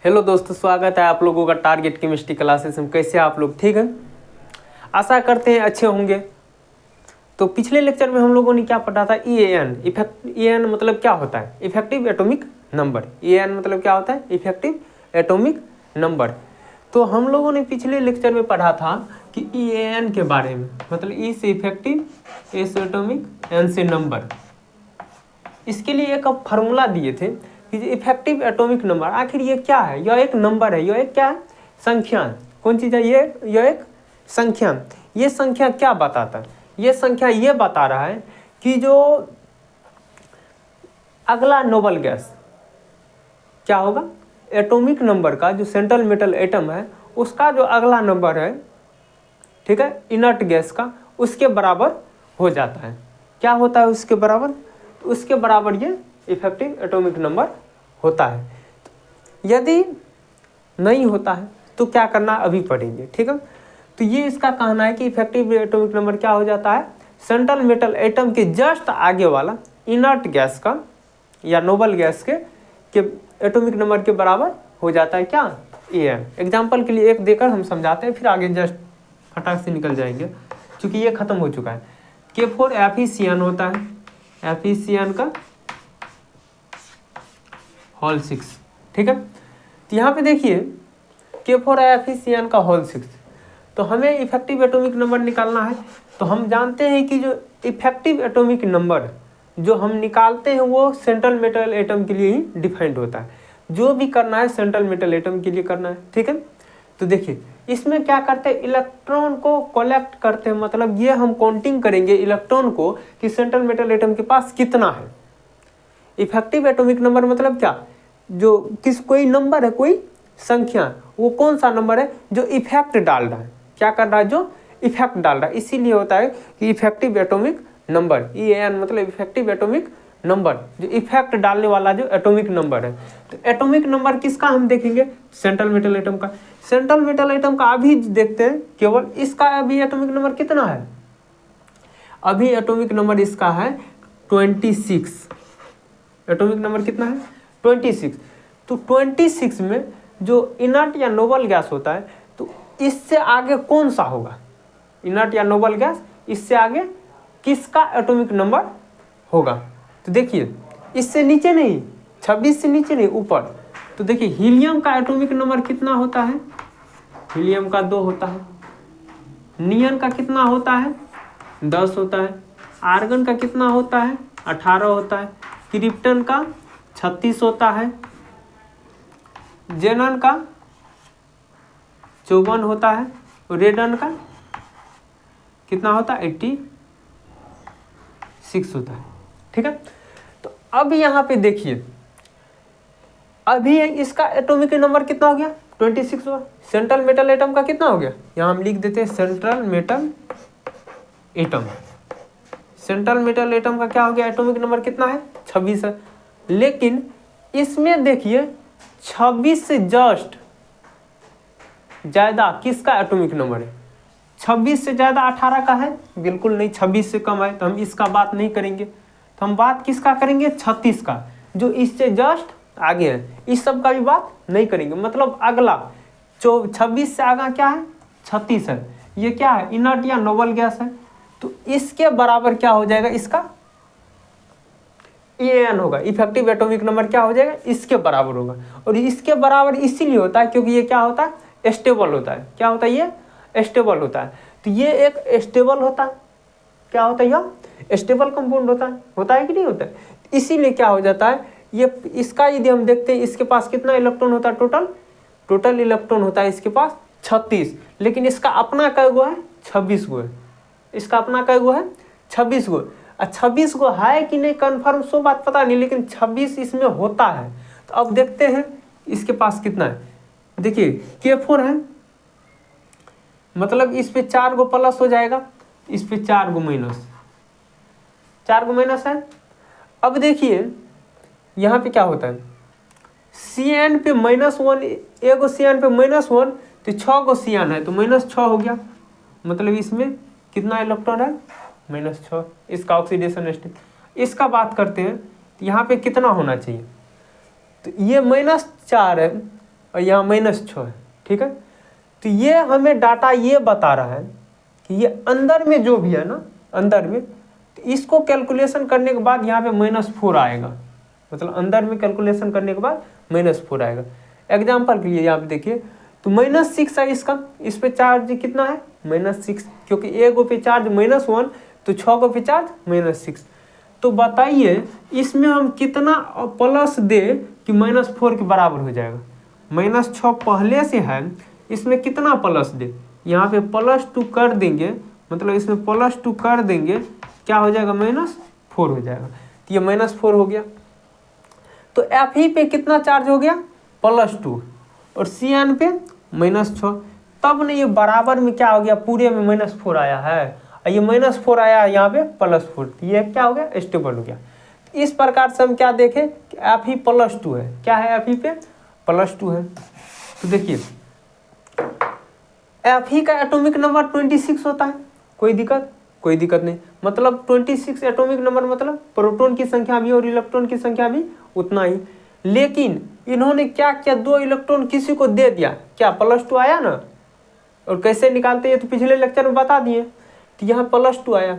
Hello दोस्तों, स्वागत है आप लोगों का टारगेट केमिस्ट्री क्लासेस में। कैसे आप लोग? ठीक है, आशा करते हैं अच्छे होंगे। तो पिछले लेक्चर में हम लोगों ने क्या पढ़ा था? EAN। EAN मतलब क्या होता है? Effective atomic number. EAN मतलब क्या होता है? Effective atomic number. तो हम लोगों ने पिछले लेक्चर में पढ़ा था कि EAN के बारे में, मतलब ई से इफेक्टिव, ए से एटॉमिक, एन से नंबर। इसके लिए एक फार्मूला दिए थे कि इफेक्टिव एटॉमिक नंबर आखिर ये क्या है? यह एक नंबर है, यह एक क्या है? संख्या। कौन चीज़ है ये? यह एक संख्या। ये संख्या क्या बताता है? ये संख्या ये बता रहा है कि जो अगला नोबल गैस क्या होगा, एटॉमिक नंबर का, जो सेंट्रल मेटल एटम है उसका जो अगला नंबर है, ठीक है, इनर्ट गैस का, उसके बराबर हो जाता है। क्या होता है उसके बराबर? उसके बराबर ये इफेक्टिव एटॉमिक नंबर होता है। यदि नहीं होता है तो क्या करना, अभी पढ़ेंगे। ठीक है, तो ये इसका कहना है कि इफेक्टिव एटॉमिक नंबर क्या हो जाता है? सेंट्रल मेटल एटम के जस्ट आगे वाला इनर्ट गैस का या नोबल गैस के एटॉमिक नंबर के बराबर हो जाता है। क्या? EAN। एग्जाम्पल के लिए एक देकर हम समझाते हैं, फिर आगे जस्ट फटाक से निकल जाएंगे क्योंकि ये खत्म हो चुका है। K4FeCN होता है, FeCN का होल 6। ठीक है, तो यहाँ पे देखिए K4FeCN का होल 6। तो हमें इफेक्टिव एटॉमिक नंबर निकालना है। तो हम जानते हैं कि जो इफेक्टिव एटॉमिक नंबर जो हम निकालते हैं वो सेंट्रल मेटल एटम के लिए ही डिफाइंड होता है। जो भी करना है सेंट्रल मेटल एटम के लिए करना है। ठीक है, तो देखिए इसमें क्या करते हैं, इलेक्ट्रॉन को कलेक्ट करते हैं। मतलब ये हम काउंटिंग करेंगे इलेक्ट्रॉन को कि सेंट्रल मेटल एटम के पास कितना है। इफेक्टिव एटॉमिक नंबर मतलब क्या? जो कोई नंबर है, कोई संख्या, वो कौन सा नंबर है जो इफेक्ट डाल रहा है, क्या कर रहा है, जो इफेक्ट डाल रहा है। इसीलिए होता है कि इफेक्टिव एटॉमिक नंबर। EAN मतलब इफेक्टिव एटॉमिक नंबर, जो इफेक्ट डालने वाला जो एटॉमिक नंबर है। तो एटॉमिक नंबर किसका हम देखेंगे? सेंट्रल मेटल एटम का। सेंट्रल मेटल एटम का अभी देखते हैं, केवल इसका अभी एटॉमिक नंबर कितना है? अभी एटॉमिक नंबर इसका है 26। एटॉमिक नंबर कितना है? 26। तो 26 में जो इनर्ट या नोबल गैस होता है, तो इससे आगे कौन सा होगा? इनर्ट या नोबल गैस, इससे आगे किसका एटॉमिक नंबर होगा? तो देखिए इससे नीचे नहीं, 26 से नीचे नहीं, ऊपर। तो देखिए हीलियम का एटॉमिक नंबर कितना होता है? हीलियम का 2 होता है। नियन का कितना होता है? 10 होता है। आर्गन का कितना होता है? 18 होता है। क्रिप्टन का 36 होता है। जेनन का 54 होता है। रेडन का कितना होता है? 86 होता है। ठीक है, तो अब यहाँ पे देखिए अभी इसका एटॉमिक नंबर कितना हो गया? 26 हुआ। सेंट्रल मेटल एटम का कितना हो गया? यहाँ हम लिख देते हैं central metal atom. Central metal atom का क्या हो गया? एटॉमिक नंबर कितना है? 26 है। लेकिन इसमें देखिए 26 से जस्ट ज्यादा किसका एटॉमिक नंबर है? 26 से ज्यादा 18 का है? बिल्कुल नहीं, 26 से कम है, तो हम इसका बात नहीं करेंगे। तो हम बात किसका करेंगे? 36 का, जो इससे जस्ट आगे है। इस सब का भी बात नहीं करेंगे। मतलब अगला 26 से आगे क्या है? 36 है। ये क्या है? इनर्ट या नोबल गैस है। तो इसके बराबर क्या हो जाएगा? इसका EAN होगा। इफेक्टिव एटॉमिक नंबर क्या हो जाएगा? इसके बराबर होगा। और इसके बराबर इसीलिए होता है क्योंकि ये क्या होता है? स्टेबल होता है। क्या होता है? ये स्टेबल होता है। तो ये एक स्टेबल होता है। क्या होता है? यह स्टेबल कंपाउंड होता है कि नहीं होता है? इसीलिए क्या हो जाता है, ये इसका यदि हम देखते हैं, इसके पास कितना इलेक्ट्रॉन होता है? टोटल इलेक्ट्रॉन होता है इसके पास 36। लेकिन इसका अपना कै गो है? 26 गो है। इसका अपना कै गो है? 26 गो। 26 गो है कि नहीं कन्फर्म सो बात पता नहीं, लेकिन 26 इसमें होता है। तो अब देखते हैं इसके पास कितना है। देखिए K4 है, मतलब इस पे 4 गो प्लस हो जाएगा, इस पे 4 गो माइनस, 4 गो माइनस है। अब देखिए यहाँ पे क्या होता है, CN पे -1, एगो CN पे -1, तो 6 गो CN है, तो -6 हो गया। मतलब इसमें कितना इलेक्ट्रॉन है? -6। इसका ऑक्सीडेशन स्टेट। इसका बात करते हैं, तो यहाँ पे कितना होना चाहिए? तो ये -4 है और यहाँ -6 है, ठीक है। तो ये हमें डाटा ये बता रहा है कि ये अंदर में जो भी है ना, अंदर में, तो इसको कैलकुलेशन करने के बाद यहाँ पे -4 आएगा, मतलब अंदर में कैलकुलेशन करने के बाद -4 आएगा। एग्जाम्पल के लिए यहाँ पे देखिए, तो -6 है इसका, इस पे चार्ज कितना है -6, क्योंकि एक पे चार्ज -1 तो 6 पे चार्ज -6। तो बताइए इसमें हम कितना प्लस दे कि -4 के बराबर हो जाएगा। -6 पहले से है, इसमें कितना प्लस दे, यहाँ पे +2 कर देंगे, मतलब इसमें +2 कर देंगे, क्या हो जाएगा -4 हो जाएगा। तो ये -4 हो गया। तो Fe पे कितना चार्ज हो गया +2 और Cn पे -6, तब ना ये बराबर में क्या हो गया, पूरे में -4 आया है, और ये -4 आया है यहाँ पे +4, ये क्या हो गया, स्टेबल हो गया। इस प्रकार से हम क्या देखें कि Fe +2 है, क्या है Fe पे +2 है। तो देखिए Fe का एटॉमिक नंबर 26 होता है, कोई दिक्कत नहीं, मतलब 26 एटॉमिक नंबर, मतलब प्रोटॉन की संख्या भी और इलेक्ट्रॉन की संख्या भी उतना ही। लेकिन इन्होंने क्या किया, 2 इलेक्ट्रॉन किसी को दे दिया, क्या +2 आया ना, और कैसे निकालते हैं तो पिछले लेक्चर में बता दिए। तो यहाँ +2 आया,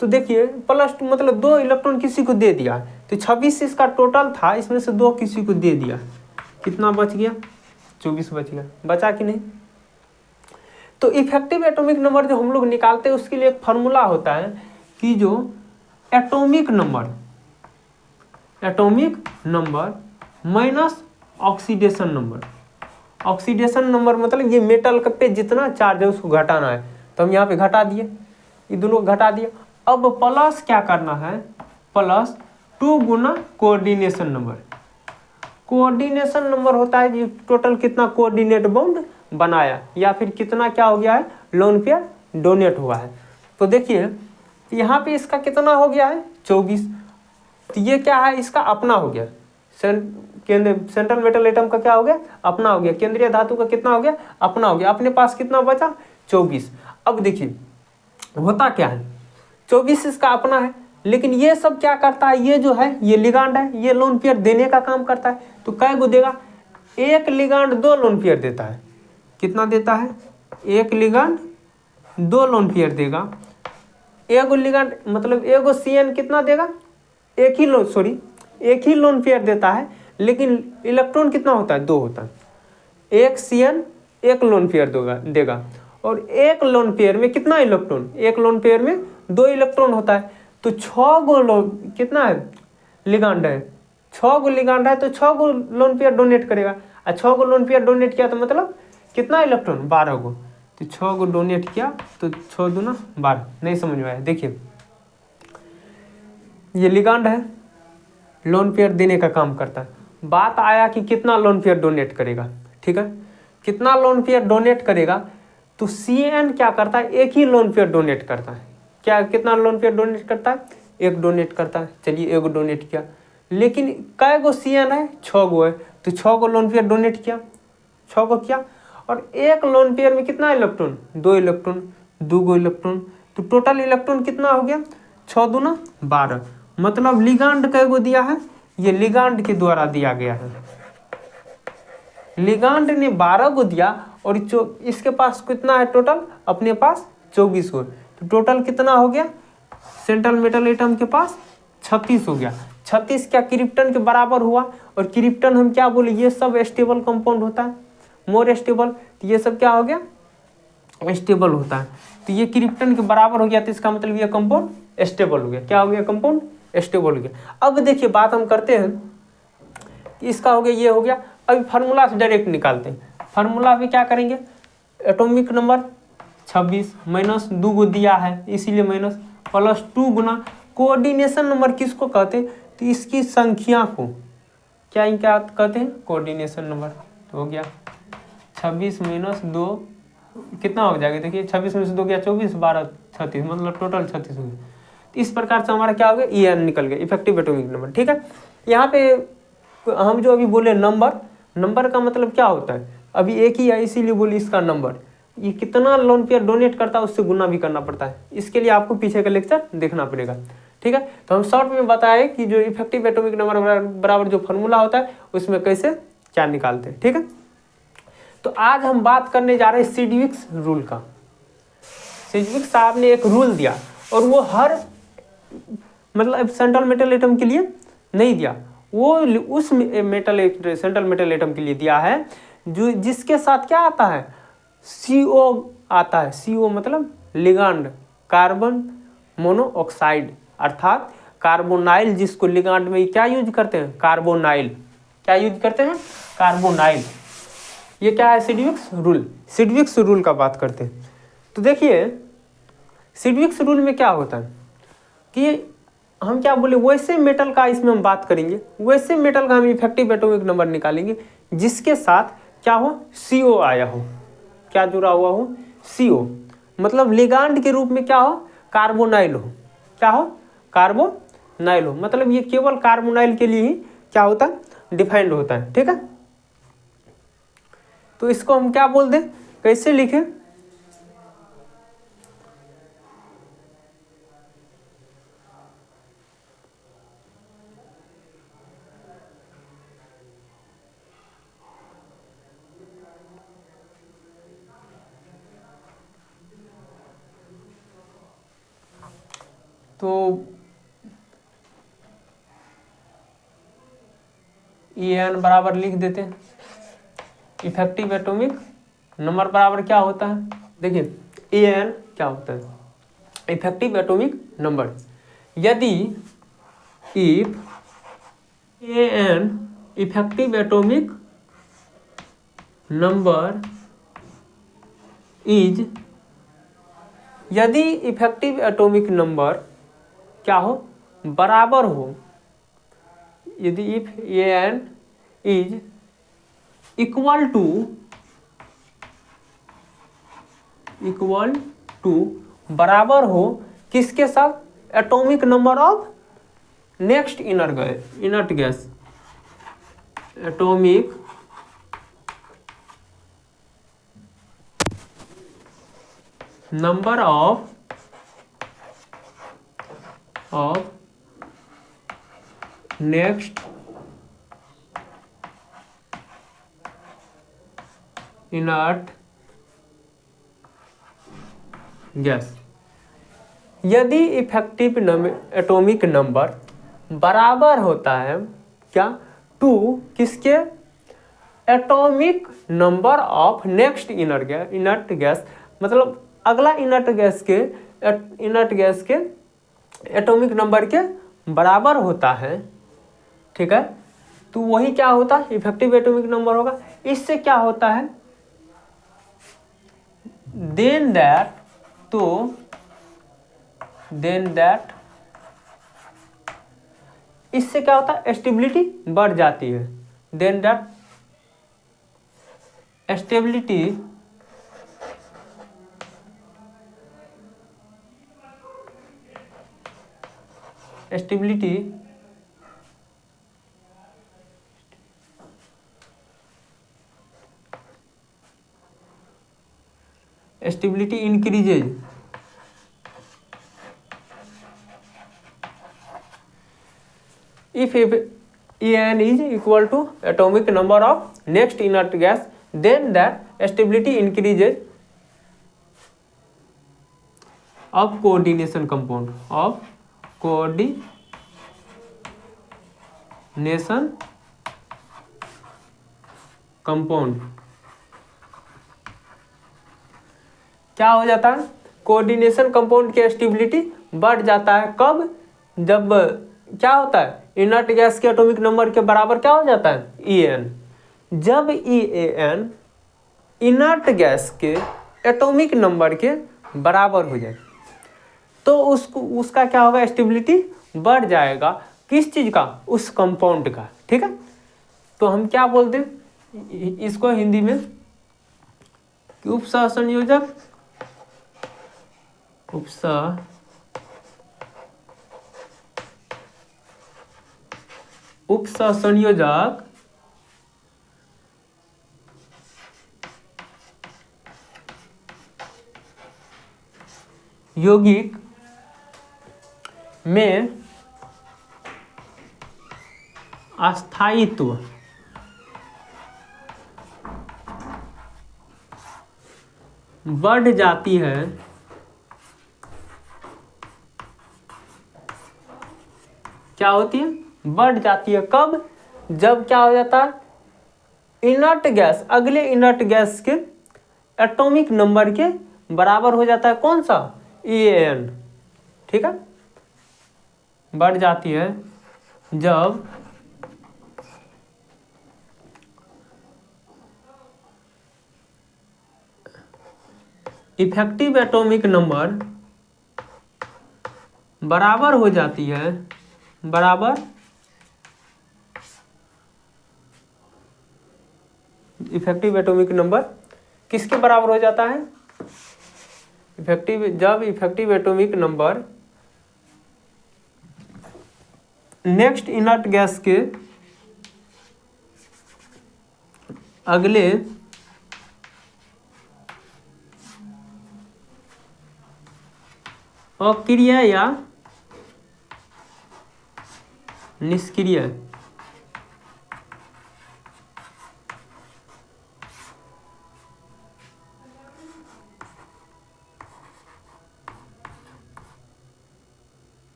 तो देखिए +2 मतलब 2 इलेक्ट्रॉन किसी को दे दिया, तो 26 इसका टोटल था, इसमें से 2 किसी को दे दिया, कितना बच गया 24 बच गया, बचा कि नहीं। तो इफेक्टिव एटॉमिक नंबर जो हम लोग निकालते हैं उसके लिए एक फार्मूला होता है कि जो atomic number minus oxidation number मतलब ये मेटल पे जितना चार्ज है उसको घटाना है, तो हम यहाँ पे घटा दिए, ये दोनों घटा दिए। अब प्लस क्या करना है, +2 गुना कोऑर्डिनेशन नंबर होता है ये टोटल कितना कोऑर्डिनेट बॉन्ड बनाया, या फिर कितना क्या हो गया है, लोन पेयर डोनेट हुआ है। तो देखिए यहाँ पे इसका कितना हो गया है 24, तो ये क्या है, इसका अपना हो गया, सेंट्रल मेटल एटम का क्या हो गया, अपना हो गया, केंद्रीय धातु का कितना हो गया, अपना हो गया, अपने पास कितना बचा 24। अब देखिए होता क्या है, 24 इसका अपना है, लेकिन ये सब क्या करता है, ये जो है ये लिगांड है, ये लोन पेयर देने का काम करता है। तो कै गो देगा, एक लिगांड 2 लोन पेयर देता है, कितना देता है, एक लिगांड 2 लोन पेयर देगा। एगो लिगांड मतलब एगो Cn कितना देगा, एक ही लोन पेयर देता है, लेकिन इलेक्ट्रॉन कितना होता है, 2 होता है। एक Cn एक लोन पेयर देगा, और एक लोन पेयर में कितना इलेक्ट्रॉन, एक लोन पेयर में 2 इलेक्ट्रॉन होता है। तो 6 गो कितना है लिगांड है, 6 गो लिगांड है, तो 6 गो लोन पेयर डोनेट करेगा, और 6 गो लोन पेयर डोनेट किया तो मतलब कितना इलेक्ट्रॉन 12 गो, तो 6 गो डोनेट किया तो 6 दूना 12, नहीं समझ में आया। देखिए ये लिगांड है, लोन पेयर देने का काम करता है, बात आया कि कितना लोन पेयर डोनेट करेगा, ठीक है, कितना लोन पेयर डोनेट करेगा, तो Cn क्या करता है, एक ही लोन पेयर डोनेट करता है, क्या कितना लोन पेयर डोनेट करता है, एक डोनेट करता है, चलिए एक डोनेट किया, लेकिन कै गो Cn है, 6 गो है, तो 6 गो लोन पेयर डोनेट किया, 6 गो किया, और एक लोन पेयर में कितना इलेक्ट्रॉन, 2 इलेक्ट्रॉन, 2 गो इलेक्ट्रॉन, तो टोटल इलेक्ट्रॉन कितना हो गया 6 दूना 12, मतलब लिगांड कै गो दिया है, ये लिगांड के द्वारा दिया गया है, लिगांड ने 12 गो दिया, और इसके पास कितना है टोटल, अपने पास 24 गो, तो टोटल कितना हो गया, सेंट्रल मेटल एटम के पास 36 हो गया। 36 क्या क्रिप्टन के बराबर हुआ, और क्रिप्टन हम क्या बोले, ये सब स्टेबल कंपाउंड होता है, मोर स्टेबल, तो ये सब क्या हो गया, स्टेबल होता है, तो ये क्रिप्टन के बराबर हो गया, तो इसका मतलब ये कंपाउंड स्टेबल हो गया, क्या हो गया, कंपाउंड स्टेबल हो गया। अब देखिए बात हम करते हैं, इसका हो गया, ये हो गया, अभी फार्मूला से डायरेक्ट निकालते हैं। फार्मूला भी क्या करेंगे, एटॉमिक नंबर 26 -2 गो दिया है, इसीलिए माइनस, +2 गुना कोऑर्डिनेशन नंबर किसको कहते हैं, तो इसकी संख्या को क्या कहते हैं, कोऑर्डिनेशन नंबर। तो हो गया 26 - 2 कितना हो जाएगा, देखिए 26 में से 2 गया 24, 12 36, मतलब टोटल 36 हो गया। तो इस प्रकार से हमारा क्या हो गया, En निकल गया, इफेक्टिव एटॉमिक नंबर, ठीक है। यहाँ पे हम जो अभी बोले नंबर का मतलब क्या होता है, अभी एक ही है इसीलिए बोली इसका नंबर, ये कितना लोन पेयर डोनेट करता है उससे गुना भी करना पड़ता है, इसके लिए आपको पीछे का लेक्चर देखना पड़ेगा, ठीक है। तो हम शॉर्ट में बताए कि जो इफेक्टिव एटॉमिक नंबर बराबर जो फार्मूला होता है उसमें कैसे क्या निकालते हैं, ठीक है। तो आज हम बात करने जा रहे हैं सिडविक्स रूल का। सिडविक्स साहब ने एक रूल दिया और वो हर मतलब सेंट्रल मेटल एटम के लिए नहीं दिया, वो उस सेंट्रल मेटल एटम के लिए दिया है जो जिसके साथ क्या आता है, CO आता है। CO मतलब लिगांड, कार्बन मोनोऑक्साइड, अर्थात कार्बोनाइल, जिसको लिगांड में क्या यूज करते हैं, कार्बोनाइल। क्या यूज करते हैं, कार्बोनाइल। ये क्या है, सिडविक्स रूल। सिडविक्स रूल का बात करते हैं। तो देखिए सिडविक्स रूल में क्या होता है कि हम क्या बोले, वैसे मेटल का इसमें हम बात करेंगे, वैसे मेटल का हम इफेक्टिव एटॉमिक नंबर निकालेंगे जिसके साथ क्या हो, CO आया हो। क्या जुड़ा हुआ हो, CO। मतलब लिगांड के रूप में क्या हो, कार्बोनाइल हो। क्या हो, कार्बोनाइल हो। मतलब ये केवल कार्बोनाइल के लिए ही क्या होता है, डिफाइंड होता है। ठीक है, तो इसको हम क्या बोल दें, कैसे लिखें, तो EN बराबर लिख देते हैं। इफेक्टिव एटॉमिक नंबर बराबर क्या होता है, देखिए EN क्या होता है, इफेक्टिव एटॉमिक नंबर। यदि if AN effective atomic number is, यदि इफेक्टिव एटॉमिक नंबर क्या हो, बराबर हो, यदि if AN is equal to बराबर हो किसके साथ, atomic number of next inert gas, atomic number of next inert gas. यदि इफेक्टिव एटॉमिक नंबर बराबर होता है क्या, टू किसके, atomic number of next inert gas, मतलब अगला इनर्ट गैस के एटॉमिक नंबर के बराबर होता है। ठीक है, तो वही क्या होता है, इफेक्टिव एटॉमिक नंबर होगा। इससे क्या होता है, देन दैट इससे क्या होता है, स्टेबिलिटी बढ़ जाती है। Then that stability increases if EN is equal to atomic number of next inert gas, then that stability increases of coordination compound, क्या हो जाता है, कोऑर्डिनेशन कंपाउंड की स्टेबिलिटी बढ़ जाता है। कब, जब क्या होता है, इनर्ट गैस के एटॉमिक नंबर के बराबर क्या हो जाता है, EN। जब EAN इनर्ट गैस के एटॉमिक नंबर के बराबर हो जाए तो उसका क्या होगा, स्टेबिलिटी बढ़ जाएगा। किस चीज का, उस कंपाउंड का। ठीक है, तो हम क्या बोलते हैं इसको हिंदी में, उपसंयोजक उपसंयोजक यौगिक में स्थायित्व बढ़ जाती है, क्या होती है, बढ़ जाती है। कब? जब क्या हो जाता है, इनर्ट गैस अगले इनर्ट गैस के एटॉमिक नंबर के बराबर हो जाता है। कौन सा? EAN। ठीक है, बढ़ जाती है जब इफेक्टिव एटॉमिक नंबर बराबर हो जाती है, बराबर इफेक्टिव एटॉमिक नंबर किसके बराबर हो जाता है? जब effective atomic number next inert gas के अगले अक्रिय या निष्क्रिय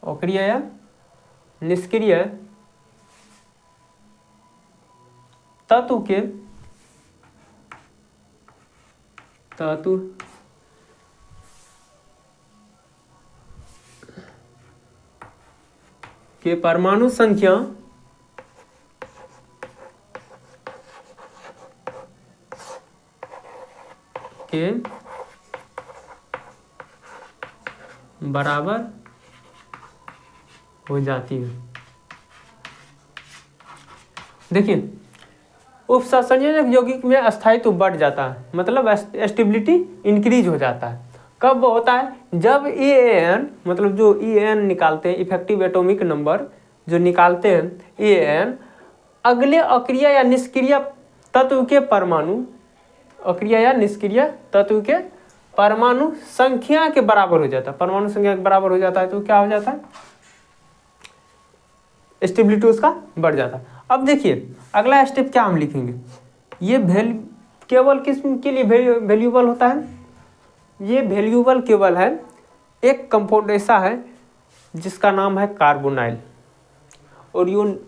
अक्रिय या निष्क्रिय तत्व के परमाणु संख्या के बराबर हो जाती है। देखिए, उपसंयोजक यौगिक में अस्थायित्व बढ़ जाता है, मतलब स्टेबिलिटी इंक्रीज हो जाता है। कब होता है? जब EAN, मतलब जो EAN निकालते हैं, इफेक्टिव एटॉमिक नंबर जो निकालते हैं EAN, अगले अक्रिय या निष्क्रिय तत्व के परमाणु, अक्रिय या निष्क्रिय तत्व के परमाणु संख्या के बराबर हो जाता है। परमाणु संख्या के बराबर हो जाता है तो क्या हो जाता है? स्टेबिलिटी उसका बढ़ जाता है। अब देखिए अगला स्टेप क्या हम लिखेंगे। ये केवल किस के लिए वैल्यूएबल होता है? ये वैल्यूएबल केवल है एक कंपाउंड ऐसा है जिसका नाम है कार्बोनाइल, और ये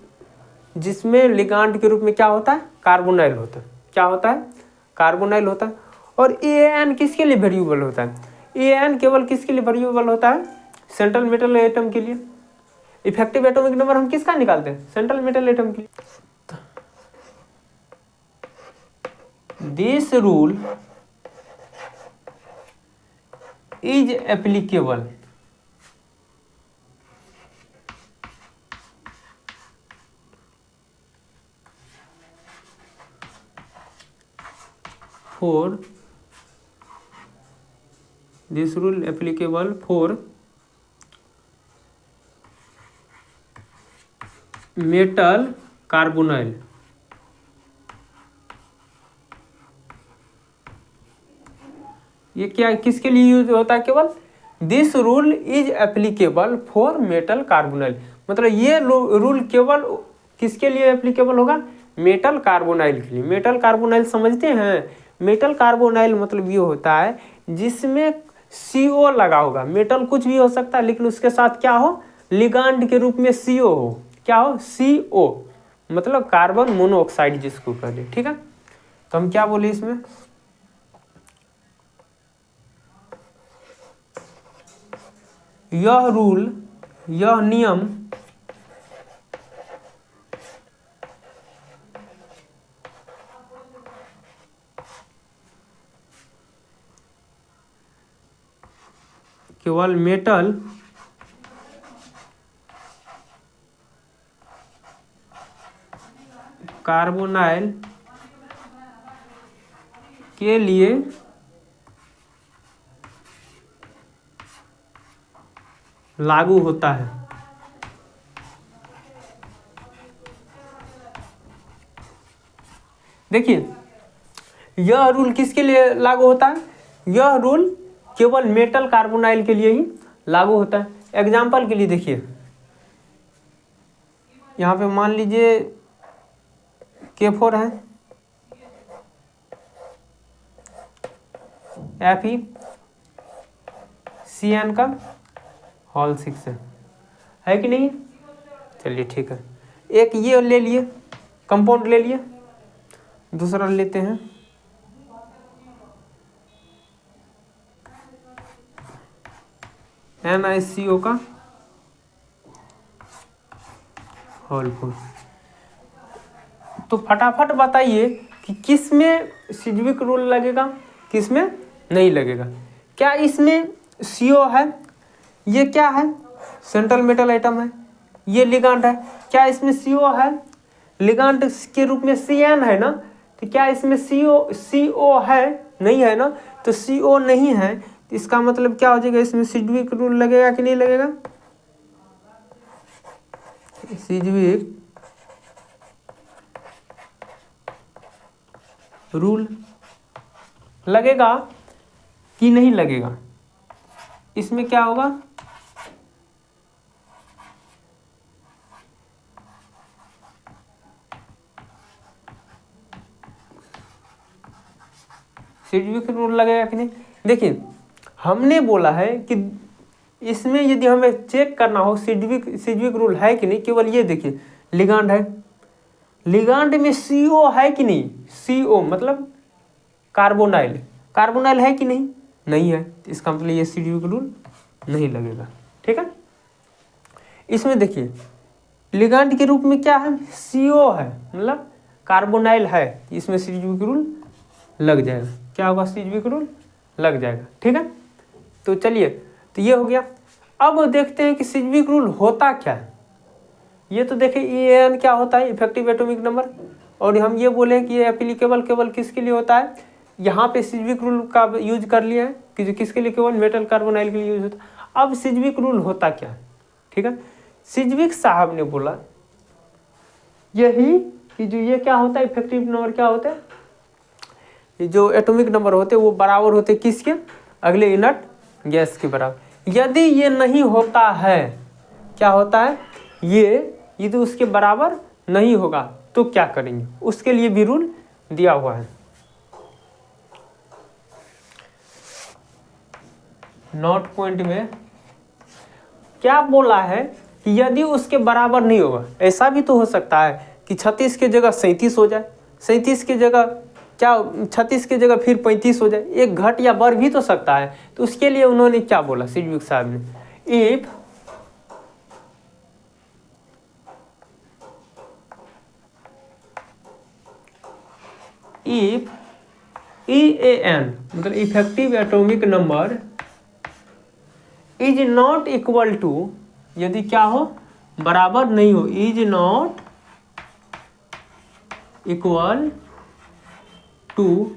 जिसमें लिगांड के रूप में क्या होता है? कार्बोनाइल होता है। क्या होता है? कार्बोनाइल होता है। और EAN किसके लिए वैल्यूएबल होता है? EAN केवल किसके लिए वैल्यूएबल होता है? सेंट्रल मेटल एटम के लिए। इफेक्टिव एटॉमिक नंबर हम किसका निकालते हैं? सेंट्रल मेटल एटम के लिए। This rule is applicable for this rule applicable for metal carbonyl। ये क्या किसके लिए यूज होता है? केवल this rule is applicable for metal carbonyl, मतलब ये रूल केवल किसके लिए एप्लीकेबल होगा? मेटल कार्बोनाइल के लिए। मेटल कार्बोनाइल समझते हैं? मेटल कार्बोनाइल मतलब ये होता है जिसमें CO लगा होगा। मेटल कुछ भी हो सकता है लेकिन उसके साथ क्या हो? लिगांड के रूप में CO हो। क्या हो? CO, मतलब कार्बन मोनोऑक्साइड जिसको कहते हैं। ठीक है, तो हम क्या बोले इसमें? यह रूल, यह नियम केवल मेटल कार्बोनाइल के लिए लागू होता है। देखिए यह रूल किसके लिए लागू होता है? यह रूल केवल मेटल कार्बोनाइल के लिए ही लागू होता है। एग्जाम्पल के लिए देखिए, यहाँ पे मान लीजिए K4 है, FeCN का होल 6 है कि नहीं? चलिए ठीक है, एक ये ले लिए, कंपाउंड ले लिए, दूसरा लेते हैं NiCO का होल 4। तो फटाफट बताइए कि किस में सिज्विक रूल लगेगा, किस में नहीं लगेगा। क्या इसमें CO है, ये क्या है, सेंट्रल मेटल आइटम है, ये लिगांड है, क्या इसमें CO है, लिगांड के रूप में CN है ना, तो क्या इसमें CO है, नहीं है ना, तो CO नहीं है, तो इसका मतलब क्या हो जाएगा, इसमें सिज्विक रूल लगेगा कि नहीं लगेगा, सिज्विक रूल लगेगा कि नहीं लगेगा। इसमें क्या होगा, सिज्विक रूल लगेगा कि नहीं। देखिए हमने बोला है कि इसमें यदि हमें चेक करना हो सिज्विक रूल है कि नहीं, केवल ये देखिए लिगांड है, लिगांड में CO है कि नहीं, CO मतलब कार्बोनाइल है कि नहीं, नहीं है, इसका मतलब ये सिज्विक रूल नहीं लगेगा। ठीक है, इसमें देखिए लिगांड के रूप में क्या है, CO है, मतलब कार्बोनाइल है, इसमें सिज्विक रूल लग जाएगा। क्या होगा, सिज्विक रूल लग जाएगा। ठीक है, तो चलिए, तो ये हो गया। अब देखते हैं कि सिज्विक रूल होता क्या है। ये तो देखिए EAN क्या होता है, इफेक्टिव एटॉमिक नंबर, और हम ये बोले कि ये एप्लीकेबल केवल किसके लिए होता है, यहाँ पे सिज्विक रूल का यूज कर लिया है कि जो किसके लिए, केवल मेटल कार्बोनाइल के लिए यूज होता है। अब सिज्विक रूल होता क्या है, ठीक है, सिज्विक साहब ने बोला यही कि जो ये क्या होता है, इफेक्टिव नंबर क्या होता है, जो एटॉमिक नंबर होते हैं वो बराबर होते किसके, अगले इनर्ट गैस के बराबर। यदि ये नहीं होता है, क्या होता है, ये यदि उसके बराबर नहीं होगा तो क्या करेंगे, उसके लिए भी रूल दिया हुआ है। नोट पॉइंट में क्या बोला है कि यदि उसके बराबर नहीं होगा, ऐसा भी तो हो सकता है कि 36 की जगह 37 हो जाए, 37 की जगह क्या 36 की जगह फिर 35 हो जाए, एक घट या बढ़ भी तो सकता है। तो उसके लिए उन्होंने क्या बोला सिज्विक साहब ने, इफ EAN मतलब effective atomic number is not equal to, यदि क्या हो, बराबर नहीं हो, इज नॉट इक्वल टू,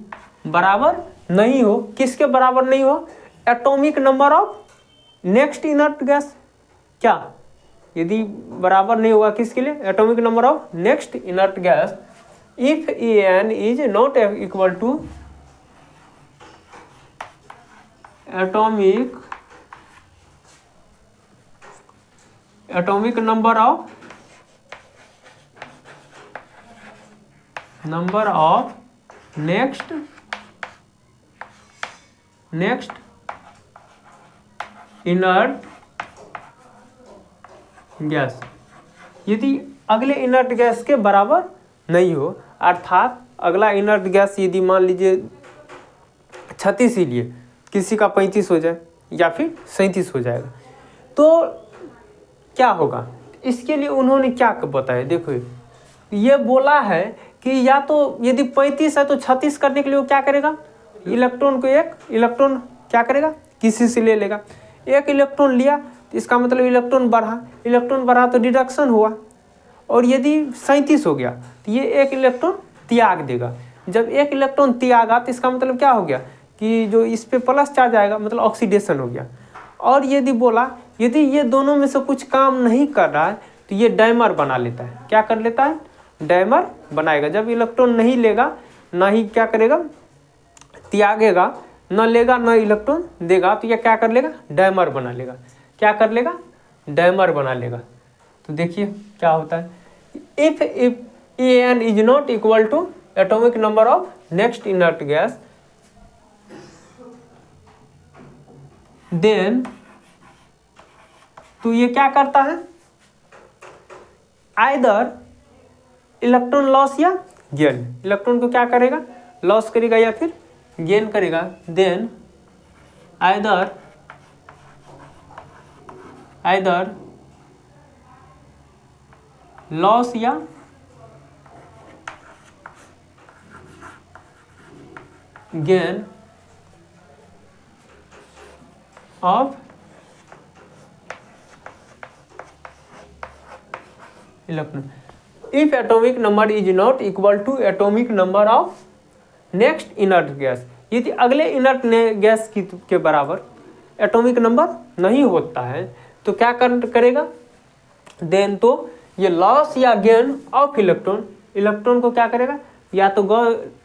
बराबर नहीं हो, किसके बराबर नहीं हो, atomic number of next inert gas. क्या, यदि बराबर नहीं होगा किसके लिए, atomic number of next inert gas, if EAN is not equal to atomic number of next inert gas, यदि अगले इनर्ट गैस के बराबर नहीं हो, अर्थात अगला इनर्ट गैस यदि मान लीजिए 36 ही लिए, किसी का 35 हो जाए या फिर 37 हो जाएगा, तो क्या होगा, इसके लिए उन्होंने क्या बताया। देखो ये बोला है कि या तो यदि 35 है तो 36 करने के लिए वो क्या करेगा, इलेक्ट्रॉन को एक इलेक्ट्रॉन क्या करेगा, किसी से ले लेगा, एक इलेक्ट्रॉन लिया तो इसका मतलब इलेक्ट्रॉन बढ़ा तो डिडक्शन हुआ, और यदि 37 हो गया तो ये एक इलेक्ट्रॉन त्याग देगा। जब एक इलेक्ट्रॉन त्यागा तो इसका मतलब क्या हो गया कि जो इस पे प्लस चार्ज आएगा, मतलब ऑक्सीडेशन हो गया। और यदि बोला यदि ये दोनों में से कुछ काम नहीं कर रहा है तो ये डायमर बना लेता है। क्या कर लेता है, डायमर बनाएगा। जब इलेक्ट्रॉन नहीं लेगा, ना ही क्या करेगा, त्यागेगा, न लेगा न इलेक्ट्रॉन देगा, तो ये क्या कर लेगा, डायमर बना लेगा। क्या कर लेगा, डायमर बना लेगा। तो देखिए क्या होता है, if En is not equal to atomic number of next inert gas, then तो ये क्या करता है, आइदर इलेक्ट्रॉन लॉस या गेन, इलेक्ट्रॉन को क्या करेगा, लॉस करेगा या फिर गेन करेगा, देन आइदर लॉस या gain of electron if atomic number is not equal to atomic number of next inert gas, यदि अगले इनर्ट गैस के बराबर एटॉमिक नंबर नहीं होता है तो क्या करेगा, देन तो ये लॉस या गेन ऑफ इलेक्ट्रॉन, इलेक्ट्रॉन को क्या करेगा, या तो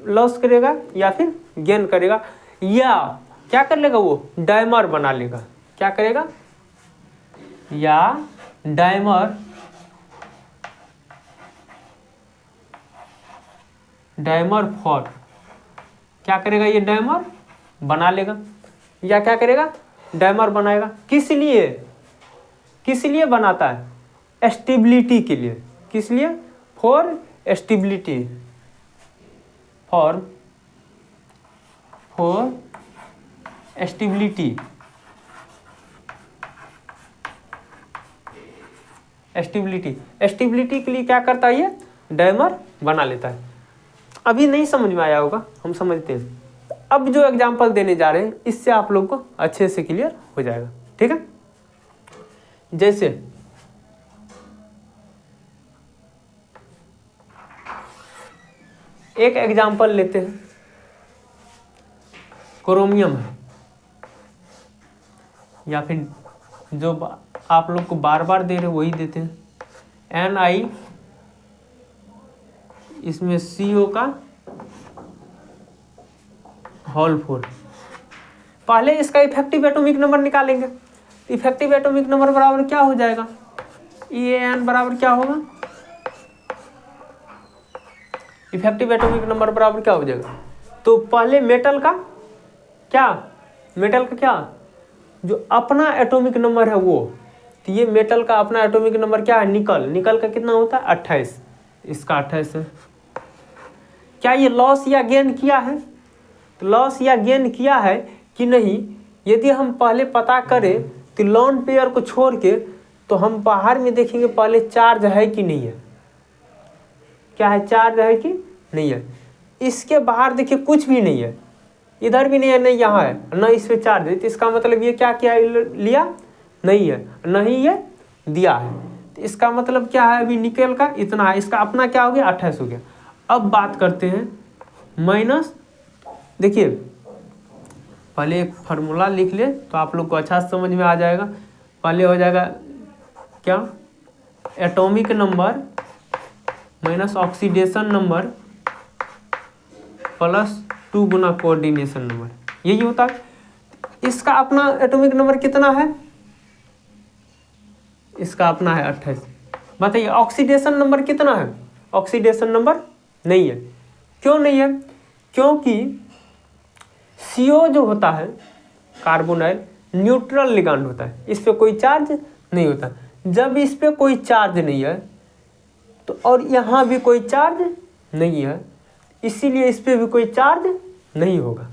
लॉस करेगा या फिर गेन करेगा, या क्या कर लेगा, वो डायमर बना लेगा, क्या करेगा, या डायमर फॉर, क्या करेगा, ये डायमर बना लेगा, या क्या करेगा, डायमर बनाएगा। किस लिए बनाता है, स्टेबिलिटी के लिए, किस लिए, for stability, for stability, stability के लिए क्या करता है, ये डायमर बना लेता है। अभी नहीं समझ में आया होगा, हम समझते हैं। अब जो एग्जांपल देने जा रहे हैं इससे आप लोग को अच्छे से क्लियर हो जाएगा, ठीक है। जैसे एक एग्जांपल लेते हैं, क्रोमियम है, या फिर जो आप लोग को बार बार दे रहे वही देते हैं, Ni, इसमें CO का होल 4। पहले इसका इफेक्टिव एटॉमिक नंबर निकालेंगे, इफेक्टिव एटॉमिक नंबर बराबर क्या हो जाएगा, EAN बराबर क्या होगा, इफेक्टिव एटॉमिक नंबर बराबर क्या हो जाएगा, तो पहले मेटल का क्या जो अपना एटॉमिक नंबर है वो, तो ये मेटल का अपना एटॉमिक नंबर क्या है, निकल का कितना होता है 28, इसका 28 है। क्या ये लॉस या गेन किया है, तो लॉस या गेन किया है कि नहीं, यदि हम पहले पता करें तो लोन पेयर को छोड़ के तो हम बाहर में देखेंगे पहले चार्ज है कि नहीं है, क्या है, चार्ज है कि नहीं है। इसके बाहर देखिए कुछ भी नहीं है, इधर भी नहीं है, नहीं यहाँ है, न इस पे चार्ज है, तो इसका मतलब ये क्या लिया नहीं है, नहीं ये दिया है, तो इसका मतलब क्या है, अभी निकल का इतना है, इसका अपना क्या हो गया 28 हो गया। अब बात करते हैं माइनस, देखिए पहले एक फार्मूला लिख ले तो आप लोग को अच्छा समझ में आ जाएगा। पहले हो जाएगा क्या, atomic number minus oxidation number plus 2 गुना कोऑर्डिनेशन नंबर, यही होता है। इसका अपना एटॉमिक नंबर कितना है, इसका अपना है 28। बताइए ऑक्सीडेशन नंबर कितना है, ऑक्सीडेशन नंबर नहीं है, क्यों नहीं है, क्योंकि CO जो होता है कार्बोनाइल न्यूट्रल लिगांड होता है, इस पे कोई चार्ज नहीं होता। जब इस पे कोई चार्ज नहीं है तो और यहाँ भी कोई चार्ज नहीं है, इसीलिए इस पे भी कोई चार्ज नहीं होगा।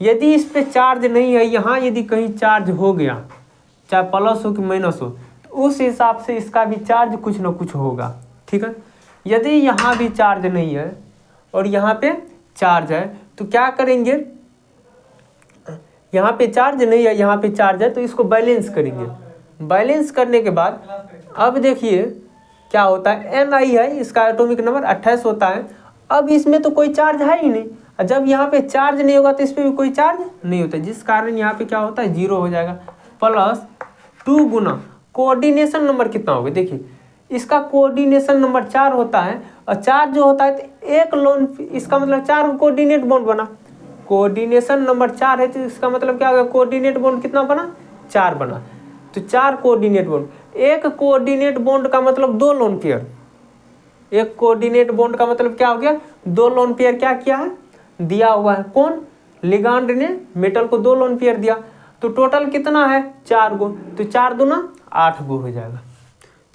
यदि इस पे चार्ज नहीं है, यहाँ यदि कहीं चार्ज हो गया, चाहे प्लस हो कि माइनस हो, तो उस हिसाब से इसका भी चार्ज कुछ ना कुछ होगा, ठीक है। यदि यहाँ भी चार्ज नहीं है और यहाँ पे चार्ज है तो क्या करेंगे, यहाँ पे चार्ज नहीं है, यहाँ पे चार्ज है, तो इसको बैलेंस करेंगे। बैलेंस करने के बाद अब देखिए क्या होता है, Ni है, इसका एटॉमिक नंबर 28 होता है। अब इसमें तो कोई चार्ज है ही नहीं, और जब यहाँ पे चार्ज नहीं होगा तो इस पर भी कोई चार्ज नहीं होता, जिस कारण यहाँ पे क्या होता है 0 हो जाएगा। प्लस 2 गुना कोऑर्डिनेशन नंबर कितना होगा, देखिए इसका कोऑर्डिनेशन नंबर 4 होता है, और 4 जो होता है तो एक लोन, इसका मतलब 4 कोऑर्डिनेट बॉन्ड बना, कोऑर्डिनेशन नंबर 4 है, तो इसका मतलब क्या होगा, कोऑर्डिनेट बॉन्ड कितना बना, 4 बना। तो 4 कोऑर्डिनेट बॉन्ड, एक कोऑर्डिनेट बॉन्ड का मतलब 2 लोन पेयर, एक कोऑर्डिनेट बॉन्ड का मतलब क्या हो गया, 2 लोन पेयर क्या किया है, दिया हुआ है। कौन, लिगांड ने मेटल को 2 लोन पेयर दिया। तो टोटल कितना है, 4 गो, तो 4 दूना 8 गो हो जाएगा।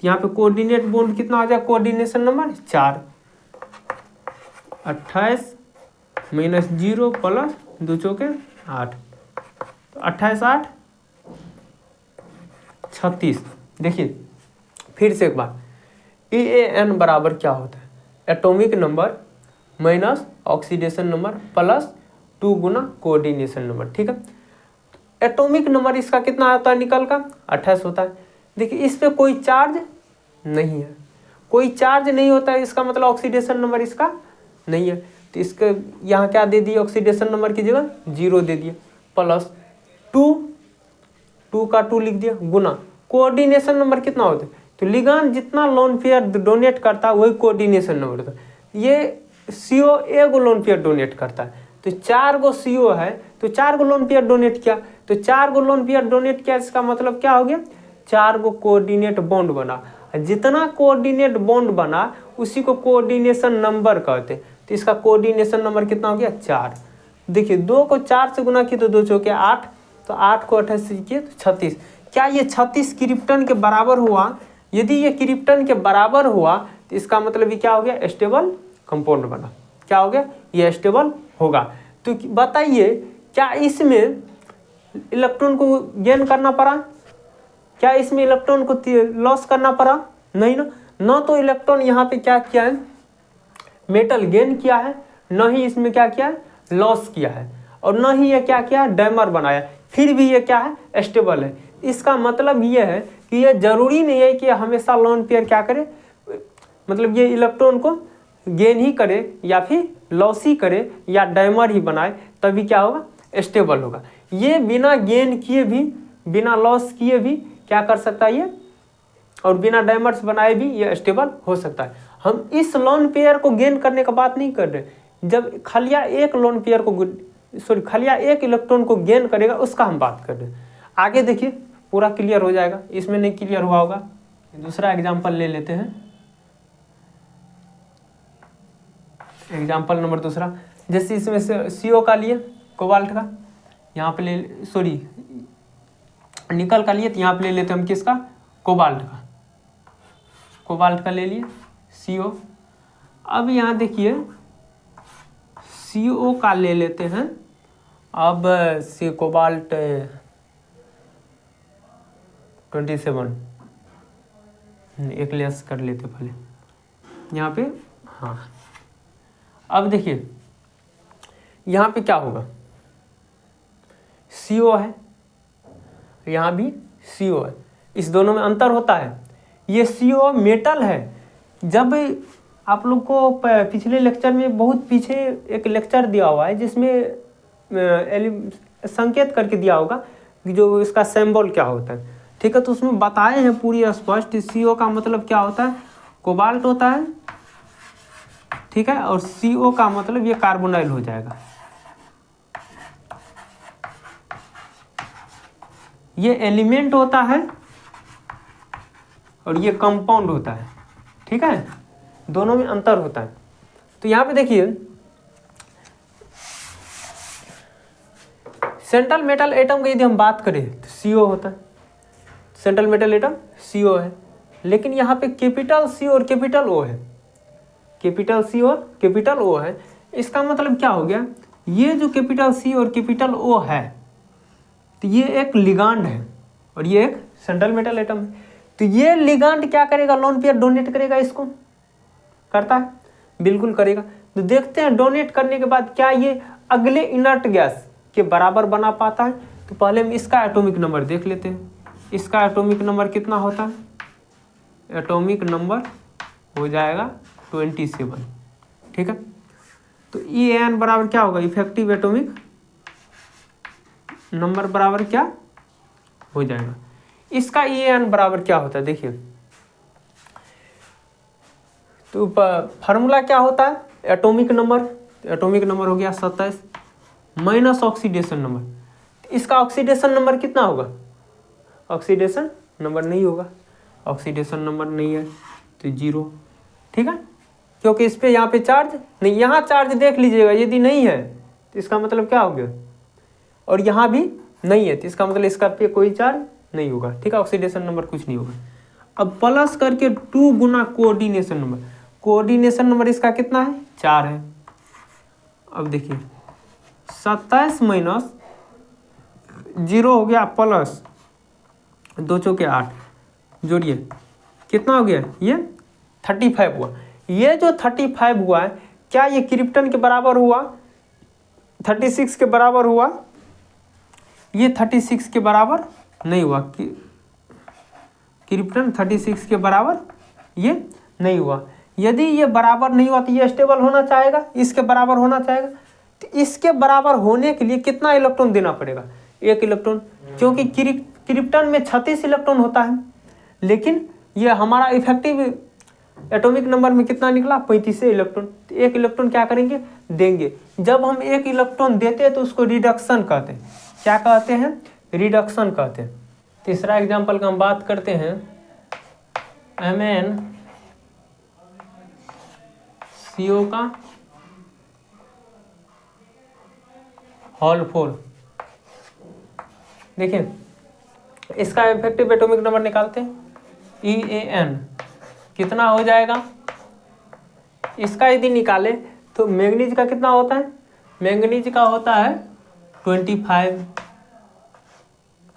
यहाँ पे कोऑर्डिनेट बॉन्ड कितना हो जाएगा, कोऑर्डिनेशन नंबर 4, 28 माइनस 0 प्लस 2 चौके 8, तो 28 8 36। देखिए फिर से एक बार, EAN बराबर क्या होता है, atomic number minus oxidation number plus 2 गुना कोऑर्डिनेशन नंबर। ठीक है, एटॉमिक नंबर इसका कितना होता है, निकल का 28 होता है। देखिए इस पे कोई चार्ज नहीं है, कोई चार्ज नहीं होता है, इसका मतलब ऑक्सीडेशन नंबर इसका नहीं है। तो इसके यहाँ क्या दे दिए, ऑक्सीडेशन नंबर की जगह 0 दे दिए, प्लस 2 का 2 लिख दिया, गुना कोऑर्डिनेशन नंबर कितना होता है, तो लिगांड जितना लोन पेयर डोनेट करता है वही कोऑर्डिनेशन नंबर होता है। ये CO एक लोन पेयर डोनेट करता है, तो 4 गो CO है, तो 4 गो लोन पेयर डोनेट किया, तो 4 गो लोन पेयर डोनेट किया, इसका मतलब क्या हो गया, 4 गो कोऑर्डिनेट बॉन्ड बना। जितना कोऑर्डिनेट बॉन्ड बना उसी को कोऑर्डिनेशन नंबर कहते हैं। तो इसका कोऑर्डिनेशन नंबर कितना हो गया, 4। देखिए 2 को 4 से गुना किया तो 2 चौके 8, तो 8 को 28 से किए तो 36। क्या ये 36 क्रिप्टन के बराबर हुआ? यदि ये क्रिप्टन के बराबर हुआ तो इसका मतलब ये क्या हो गया, स्टेबल कंपाउंड बना। क्या हो गया, ये स्टेबल होगा। तो बताइए क्या इसमें इलेक्ट्रॉन को गेन करना पड़ा, क्या इसमें इलेक्ट्रॉन को लॉस करना पड़ा? नहीं ना, न तो इलेक्ट्रॉन यहाँ पे क्या किया है, मेटल गेन किया है, न ही इसमें क्या किया है, लॉस किया है, और न ही ये क्या किया है, डैमर बनाया, फिर भी ये क्या है, स्टेबल है। इसका मतलब ये है कि ये जरूरी नहीं है कि हमेशा लोन पेयर क्या करे, मतलब ये इलेक्ट्रॉन को गेन ही करे या फिर लॉस ही करे या डैमर ही बनाए, तभी क्या होगा, स्टेबल होगा। ये बिना गेन किए भी, बिना लॉस किए भी क्या कर सकता है ये, और बिना डैमर्स बनाए भी ये स्टेबल हो सकता है। हम इस लोन पेयर को गेन करने का बात नहीं कर रहे, जब खलिया एक लोन पेयर को खलिया एक इलेक्ट्रॉन को गेन करेगा उसका हम बात कर रहे हैं। आगे देखिए पूरा क्लियर हो जाएगा, इसमें नहीं क्लियर हुआ होगा। दूसरा एग्जाम्पल ले लेते हैं, एग्जाम्पल नंबर दूसरा, जैसे इसमें से CO का लिए, कोबाल्ट का, यहाँ पे ले, सॉरी निकल का लिए, तो यहाँ पे ले लेते हैं हम किसका, कोबाल्ट का, कोबाल्ट का ले लिए CO। अब यहाँ देखिए CO का ले लेते हैं, अब से कोबाल्ट 27 एक लेस कर लेते पहले यहाँ पे। हाँ अब देखिए यहाँ पे क्या होगा, CO है, यहाँ भी CO है, इस दोनों में अंतर होता है। ये CO मेटल है। जब आप लोग को पिछले लेक्चर में, बहुत पीछे एक लेक्चर दिया हुआ है जिसमें संकेत करके दिया होगा कि जो इसका सिंबल क्या होता है, ठीक है, तो उसमें बताए हैं पूरी स्पष्ट। CO का मतलब क्या होता है, कोबाल्ट होता है, ठीक है, और CO का मतलब ये कार्बोनाइल हो जाएगा। ये एलिमेंट होता है और ये कंपाउंड होता है, ठीक है, दोनों में अंतर होता है। तो यहाँ पे देखिए सेंट्रल मेटल एटम की यदि हम बात करें तो CO होता है, सेंट्रल मेटल एटम CO है। लेकिन यहाँ पे कैपिटल C और कैपिटल O है, कैपिटल C और कैपिटल O है। इसका मतलब क्या हो गया, ये जो कैपिटल C और कैपिटल O है तो ये एक लिगांड है और ये एक सेंट्रल मेटल एटम है। तो ये लिगांड क्या करेगा, लोन पेयर डोनेट करेगा, इसको करता है, बिल्कुल करेगा। तो देखते हैं डोनेट करने के बाद क्या ये अगले इनर्ट गैस के बराबर बना पाता है। तो पहले हम इसका एटॉमिक नंबर देख लेते हैं। इसका एटॉमिक नंबर कितना होता है, एटॉमिक नंबर हो जाएगा 27, ठीक है। तो EAN बराबर क्या होगा, इफेक्टिव एटॉमिक नंबर बराबर क्या हो जाएगा। इसका EAN बराबर क्या होता है देखिए, तो फार्मूला क्या होता है, एटॉमिक नंबर, एटॉमिक नंबर हो गया 27 माइनस ऑक्सीडेशन नंबर। इसका ऑक्सीडेशन नंबर कितना होगा, ऑक्सीडेशन नंबर नहीं होगा, ऑक्सीडेशन नंबर नहीं है तो 0, ठीक है। क्योंकि इस पे यहाँ पे चार्ज नहीं, यहाँ चार्ज देख लीजिएगा, यदि नहीं है तो इसका मतलब क्या हो गया, और यहाँ भी नहीं है तो इसका मतलब इसका पे कोई चार्ज नहीं होगा, ठीक है, ऑक्सीडेशन नंबर कुछ नहीं होगा। अब प्लस करके 2 गुना कोऑर्डिनेशन नंबर, कोऑर्डिनेशन नंबर इसका कितना है 4 है। अब देखिए 27 माइनस 0 हो गया प्लस 2 चौके 8, जोड़िए कितना हो गया, ये 35 हुआ। ये जो 35 हुआ है क्या ये क्रिप्टन के बराबर हुआ, 36 के बराबर हुआ, ये 36 के बराबर नहीं हुआ, क्रिप्टन 36 के बराबर ये नहीं हुआ। यदि ये बराबर नहीं हुआ तो ये स्टेबल होना चाहेगा, इसके बराबर होना चाहेगा, तो इसके बराबर होने के लिए कितना इलेक्ट्रॉन देना पड़ेगा, 1 इलेक्ट्रॉन, क्योंकि क्रिप्टन में 36 इलेक्ट्रॉन होता है, लेकिन ये हमारा इफेक्टिव एटॉमिक नंबर में कितना निकला 35 इलेक्ट्रॉन, तो 1 इलेक्ट्रॉन क्या करेंगे देंगे। जब हम 1 इलेक्ट्रॉन देते हैं तो उसको रिडक्शन कहते हैं, क्या कहते हैं, रिडक्शन कहते हैं। तीसरा एग्जाम्पल का हम बात करते हैं, MnCO का होल 4। देखिए इसका इफेक्टिव एटॉमिक नंबर निकालते हैं, EAN कितना हो जाएगा, इसका यदि निकाले तो मैंगनीज का कितना होता है, मैंगनीज का होता है 25,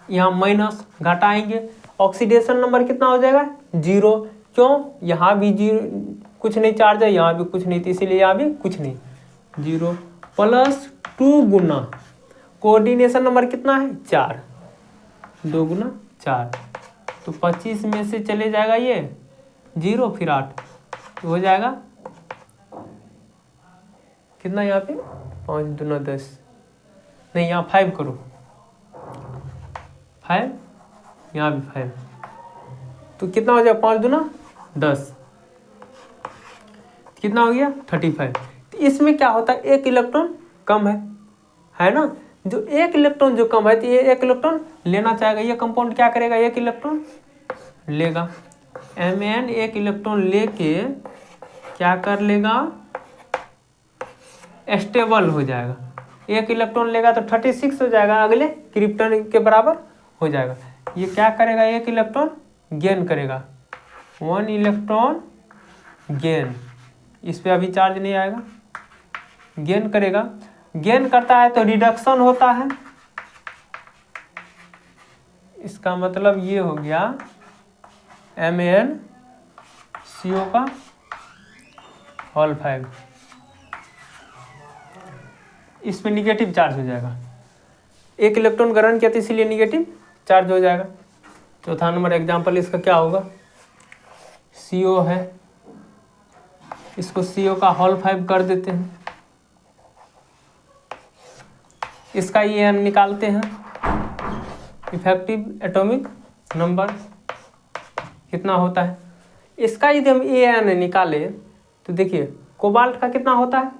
यहाँ माइनस घटाएंगे, ऑक्सीडेशन नंबर कितना हो जाएगा 0, क्यों, यहाँ भी 0 कुछ नहीं चार्ज है, यहाँ भी कुछ नहीं, तो इसीलिए यहाँ भी कुछ नहीं, 0 प्लस 2 गुना कोऑर्डिनेशन नंबर कितना है 4, 2 गुना 4, तो 25 में से चले जाएगा ये 0, फिर 8, तो हो जाएगा कितना, यहाँ पे 5 दूना 10, नहीं यहाँ 5 करो, 5, यहाँ भी 5, तो कितना हो जाएगा 5 दूना 10, कितना हो गया 35। तो इसमें क्या होता है 1 इलेक्ट्रॉन कम है ना, जो 1 इलेक्ट्रॉन जो कम है तो ये 1 इलेक्ट्रॉन लेना चाहेगा, ये कंपाउंड क्या करेगा 1 इलेक्ट्रॉन लेगा, Mn 1 इलेक्ट्रॉन लेके क्या कर लेगा, स्टेबल हो जाएगा, 1 इलेक्ट्रॉन लेगा तो 36 हो जाएगा, अगले क्रिप्टन के बराबर हो जाएगा। ये क्या करेगा 1 इलेक्ट्रॉन गेन करेगा, 1 इलेक्ट्रॉन गेन, इस पे अभी चार्ज नहीं आएगा, गेन करेगा, गेन करता है तो रिडक्शन होता है, इसका मतलब ये हो गया MnCO का होल 5, इसमें निगेटिव चार्ज हो जाएगा, 1 इलेक्ट्रॉन ग्रहण किया तो इसीलिए निगेटिव चार्ज हो जाएगा। चौथा नंबर एग्जाम्पल इसका क्या होगा, CO है, इसको CO का होल 5 कर देते हैं, इसका EN निकालते हैं, इफेक्टिव एटॉमिक नंबर कितना होता है, इसका यदि हम EN निकाले तो देखिए कोबाल्ट का कितना होता है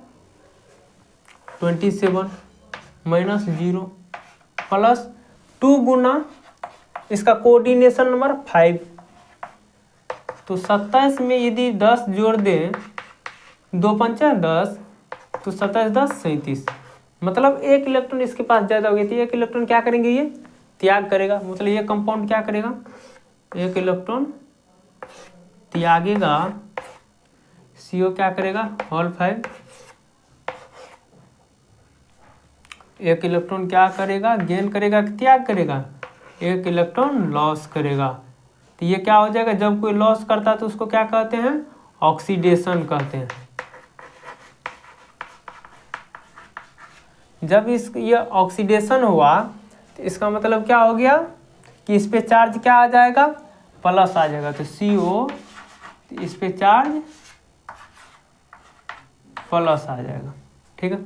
27 माइनस 0 प्लस 2 गुना इसका कोऑर्डिनेशन नंबर 5, तो 27 में यदि 10 जोड़ दें, 2 पंचा 10, तो 27 10 37, मतलब 1 इलेक्ट्रॉन इसके पास ज़्यादा हो गई थी, 1 इलेक्ट्रॉन क्या करेंगे ये त्याग करेगा, मतलब ये कंपाउंड क्या करेगा 1 इलेक्ट्रॉन त्यागेगा, CO क्या करेगा होल 5, 1 इलेक्ट्रॉन क्या करेगा गेन करेगा कि त्याग करेगा, 1 इलेक्ट्रॉन लॉस करेगा। तो ये क्या हो जाएगा, जब कोई लॉस करता है तो उसको क्या कहते हैं ऑक्सीडेशन कहते हैं। जब ये ऑक्सीडेशन हुआ तो इसका मतलब क्या हो गया कि इस पे चार्ज क्या आ जाएगा प्लस आ जाएगा, तो CO तो इस पे चार्ज प्लस आ जाएगा, ठीक है।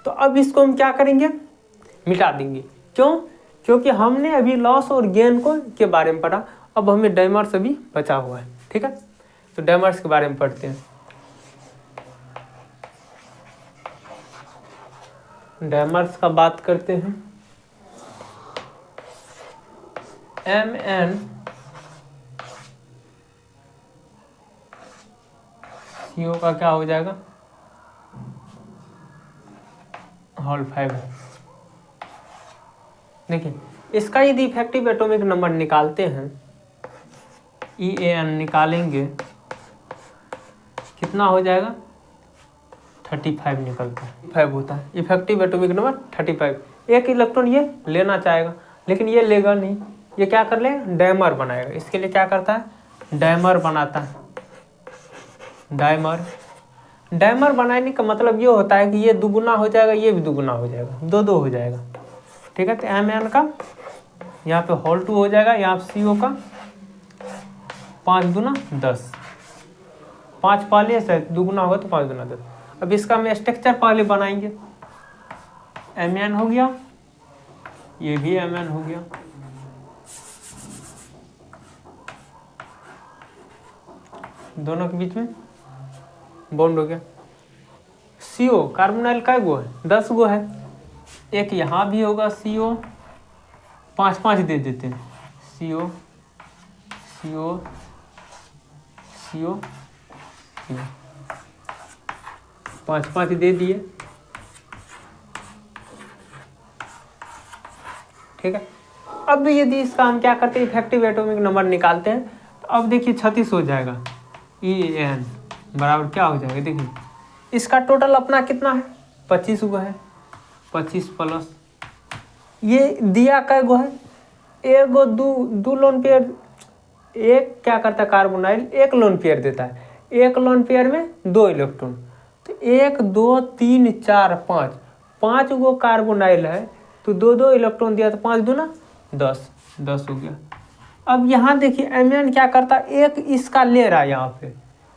तो अब इसको हम क्या करेंगे मिटा देंगे, क्यों, क्योंकि हमने अभी लॉस और गेन को के बारे में पढ़ा, अब हमें डाइमर्स अभी बचा हुआ है, ठीक है। तो डाइमर्स के बारे में पढ़ते हैं। डाइमर्स का बात करते हैं, CO का क्या हो जाएगा, होल 5 है। देखिए इसका यदि इफेक्टिव एटॉमिक नंबर निकालते हैं, EAN निकालेंगे, कितना हो जाएगा, 35 निकलता है, 5 होता है इफेक्टिव एटॉमिक नंबर 35। एक इलेक्ट्रॉन ये लेना चाहेगा लेकिन ये लेगा नहीं, ये क्या कर ले, डायमर बनाएगा। इसके लिए क्या करता है, डायमर बनाता है। डायमर बनाने का मतलब ये होता है कि ये दुगुना हो जाएगा, ये भी दुगुना हो जाएगा, दो हो जाएगा। ठीक है, तो MN का यहाँ पे होल 2 हो जाएगा, यहाँ पे CO का 5 दूना 10, 5 पहले से दुगुना होगा तो 5 दूना 10। अब इसका हम स्ट्रक्चर पहले बनाएंगे, MN हो गया, ये भी MN हो गया, दोनों के बीच में बॉन्ड हो गया। CO कार्बोनाइल का गो है, 10 गो है, एक यहाँ भी होगा CO, 5 दे देते हैं, CO 5 दे दिए। ठीक है, अब यदि इसका हम क्या करते हैं, इफेक्टिव एटॉमिक नंबर निकालते हैं, तो अब देखिए 36 हो जाएगा। EAN बराबर क्या हो जाएगा, देखिए इसका टोटल अपना कितना है, 25 गो है, 25 प्लस ये दिया कै गो है, एक गो दो लोन पेयर, एक क्या करता है कार्बोनाइल, एक लोन पेयर देता है, एक लोन पेयर में 2 इलेक्ट्रॉन, तो 1 2 3 4 5 गो कार्बोनाइल है, तो 2 इलेक्ट्रॉन दिया तो 5 दूना 10 हो गया। अब यहाँ देखिए MN क्या करता है, एक इसका ले रहा है, यहाँ पे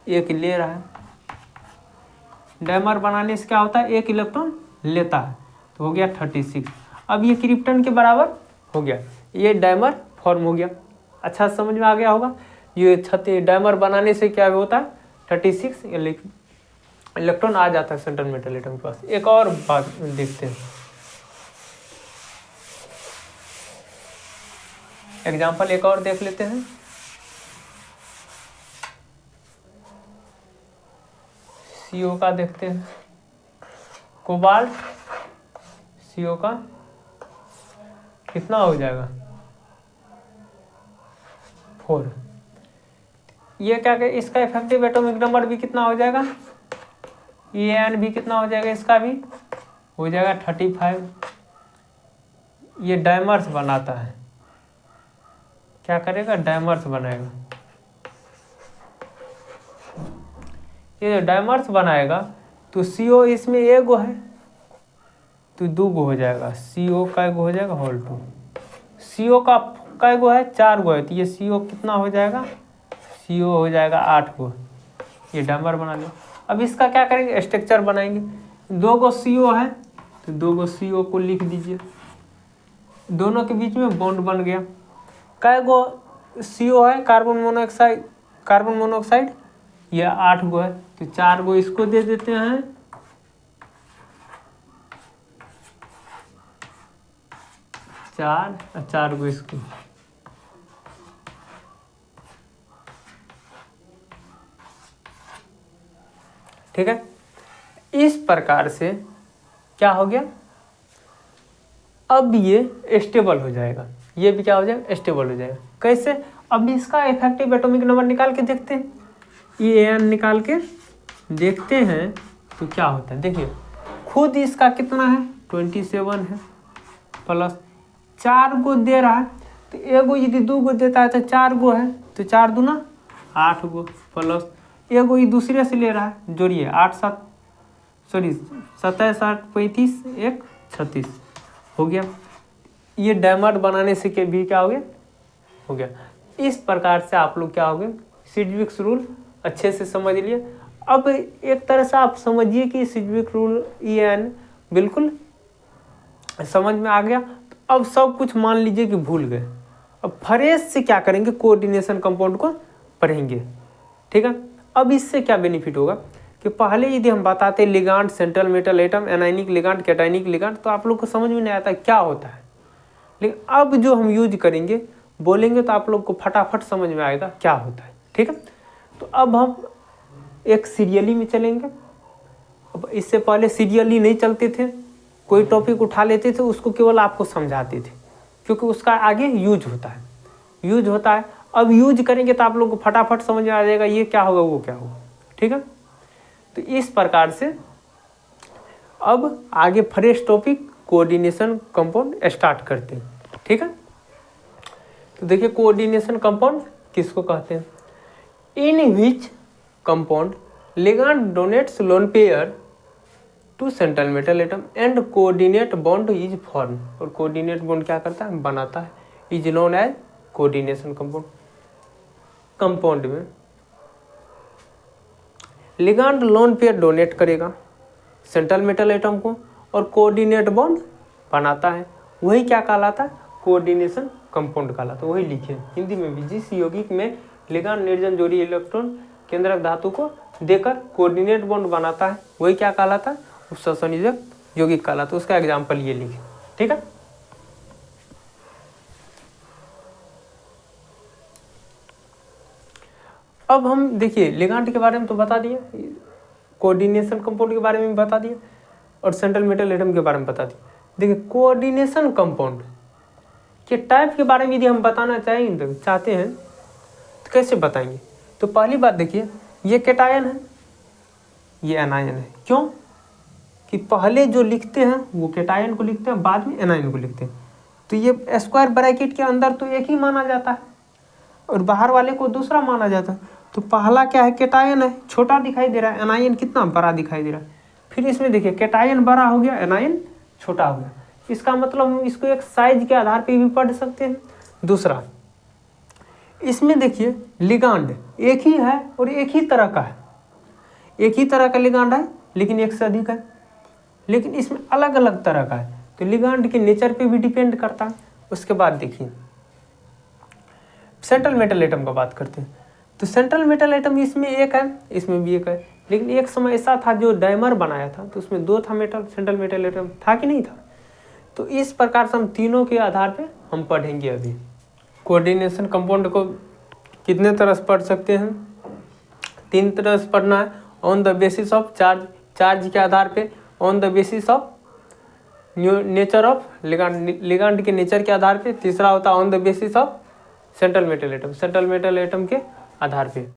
एक ले रहा है, डायमर बनाने से क्या होता है, एक इलेक्ट्रॉन लेता है, तो हो गया 36। अब ये क्रिप्टन के बराबर हो गया, ये डायमर फॉर्म हो गया। अच्छा समझ में आ गया होगा, ये डायमर बनाने से क्या होता है, 36 इलेक्ट्रॉन आ जाता है सेंट्रल मेटल एटम के पास। एक और बात देखते हैं, एग्जाम्पल एक और देख लेते हैं। CO का देखते हैं, कोबाल्ट CO का कितना हो जाएगा, 4। ये क्या कहे, इसका इफेक्टिव एटॉमिक नंबर भी कितना हो जाएगा, EAN भी कितना हो जाएगा, इसका भी हो जाएगा 35। ये डायमर्स बनाता है, क्या करेगा, डायमर्स बनाएगा। ये जो डायमर्स बनाएगा तो CO इसमें एक गो है तो 2 गो हो जाएगा, CO का एक गो हो जाएगा, होल 2। CO का कै गो है, 4 गो है, तो ये CO कितना हो जाएगा, CO हो जाएगा 8 गो। ये डायमर बना लो। अब इसका क्या करेंगे, स्ट्रक्चर बनाएंगे। 2 गो CO है तो 2 गो CO को लिख दीजिए, दोनों के बीच में बॉन्ड बन गया। कै गो CO है, कार्बन मोनोऑक्साइड, ये 8 गो है, तो 4 गो इसको दे देते हैं, 4 गो इसको। ठीक है, इस प्रकार से क्या हो गया, अब ये स्टेबल हो जाएगा, ये भी क्या हो जाएगा, स्टेबल हो जाएगा। कैसे, अब इसका इफेक्टिव एटॉमिक नंबर निकाल के देखते हैं, EAN निकाल के देखते हैं तो क्या होता है। देखिए खुद इसका कितना है, 27 है, प्लस 4 गो दे रहा है, तो एगो यदि 2 गो देता है तो 4 गो है, तो 4 दूना 8 गो, प्लस एगो ये दूसरे से ले रहा है, जोड़िए 27 8 35 1 36 हो गया। ये डायमंड बनाने से के भी क्या हो गया। इस प्रकार से आप लोग क्या हो गए, सिडविक्स रूल अच्छे से समझ लिए। अब एक तरह से आप समझिए कि सिडविक रूल EAN बिल्कुल समझ में आ गया। तो अब सब कुछ मान लीजिए कि भूल गए, अब फ्रेश से क्या करेंगे, कोऑर्डिनेशन कंपाउंड को पढ़ेंगे। ठीक है, अब इससे क्या बेनिफिट होगा कि पहले यदि हम बताते ligand, central metal atom, anionic ligand, cationic ligand, तो आप लोग को समझ में नहीं आता क्या होता है। लेकिन अब जो हम यूज करेंगे, बोलेंगे तो आप लोग को फटाफट समझ में आएगा क्या होता है। ठीक है, तो अब हम एक सीरियली में चलेंगे। अब इससे पहले सीरियली नहीं चलते थे, कोई टॉपिक उठा लेते थे, उसको केवल आपको समझाते थे, क्योंकि उसका आगे यूज होता है। अब यूज करेंगे तो आप लोग को फटाफट समझ में आ जाएगा ये क्या होगा वो क्या होगा, ठीक है। तो इस प्रकार से अब आगे fresh topic coordination compound start करते हैं, ठीक है। तो देखिए कोऑर्डिनेशन कंपाउंड किसको कहते हैं? In which compound ligand donates lone pair to central metal atom and coordinate bond is form. और कोऑर्डिनेट बॉन्ड क्या करता है? बनाता है। Is known as coordination compound. Compound में लिगैंड लोन पेयर डोनेट करेगा सेंट्रल मेटल एटम को और कोऑर्डिनेट बॉन्ड बनाता है, वही क्या कहलाता है? कोऑर्डिनेशन कंपाउंड कहलाता है। वही लिखे हिंदी में भी, जिस यौगिक में लिगैंड निर्जन जोड़ी इलेक्ट्रॉन केंद्रक धातु को देकर कोऑर्डिनेट बॉन्ड बनाता है, वही क्या कहलाता है? उत्सर्जक यौगिक कहलाता है। उसका एग्जाम्पल ये लिखे, ठीक है। अब हम देखिए लिगैंड के बारे में तो बता दिए, कोऑर्डिनेशन कंपाउंड के बारे में बता दिए और सेंट्रल मेटल एटम के बारे में बता दिए। देखिए कोऑर्डिनेशन कंपाउंड के टाइप के बारे में यदि हम बताना चाहते हैं तो कैसे बताएंगे? तो पहली बात देखिए, ये कैटायन है, ये एनायन है। क्यों? कि पहले जो लिखते हैं वो कैटायन को लिखते हैं, बाद में एनायन को लिखते हैं। तो ये स्क्वायर ब्रैकेट के अंदर तो एक ही माना जाता है और बाहर वाले को दूसरा माना जाता है। तो पहला क्या है? कैटायन है, छोटा दिखाई दे रहा है, एनायन कितना बड़ा दिखाई दे रहा है। फिर इसमें देखिए कैटायन बड़ा हो गया, एनायन छोटा हो गया। इसका मतलब हम इसको एक साइज के आधार पे भी पढ़ सकते हैं। दूसरा, इसमें देखिए लिगैंड एक ही है और एक ही तरह का है, एक ही तरह का लिगैंड है लेकिन एक से अधिक है, लेकिन इसमें अलग अलग तरह का है। तो लिगैंड के नेचर पे भी डिपेंड करता है। उसके बाद देखिए सेंट्रल मेटल एटम का बात करते हैं। तो सेंट्रल मेटल एटम इसमें एक है, इसमें भी एक है, लेकिन एक समय ऐसा था जो डायमर बनाया था तो उसमें दो था मेटल, सेंट्रल मेटल एटम था कि नहीं था। तो इस प्रकार से हम तीनों के आधार पे हम पढ़ेंगे। अभी कोऑर्डिनेशन कंपाउंड को कितने तरह से पढ़ सकते हैं? 3 तरह से पढ़ना है। On the basis of charge के आधार पे, on the basis of nature of ligand के नेचर के आधार पे। तीसरा होता है on the basis of central metal atom के आधार पे।